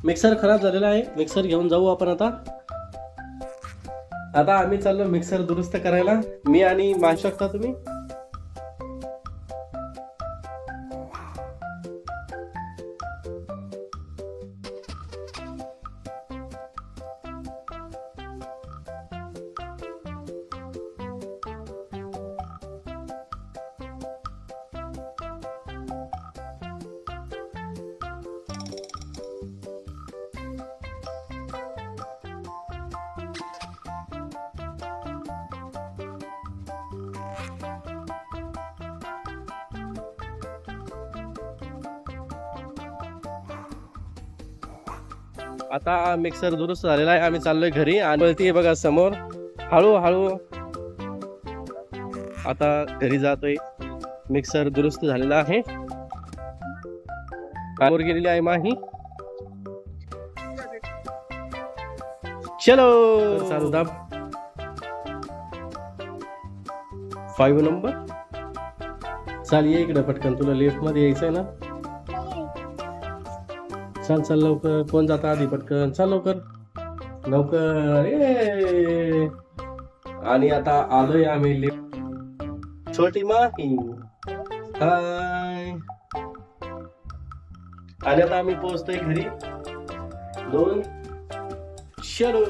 Mixer खराब झालेला आहे, मिक्सर घेऊन जाऊ आपण आता. आता आम्ही चाललो मिक्सर दुरुस्त करायला, मी आणि मानू शकता तुम्ही. आता मिक्सर दुरुस्त झालेला आहे, आम्ही चाललोय घरी. आणि ती बघा समोर हळूहळू आता घरी जातोय. मिक्सर दुरुस्त झालेला आहे. समोर गेलेली आहे माही. चलो चालू दाब 5 नंबर. चाल ये इकडे पटकन, तुला लेफ्ट मध्ये यायचंय ना. चल चल लवकर, कोण जाता आधी, पटकन चल लवकर लवकर. आणि आता आलोय आम्ही लिफ्ट. छोटी माही हाय. आणि आता आम्ही पोहोचतोय घरी. 2 चलो.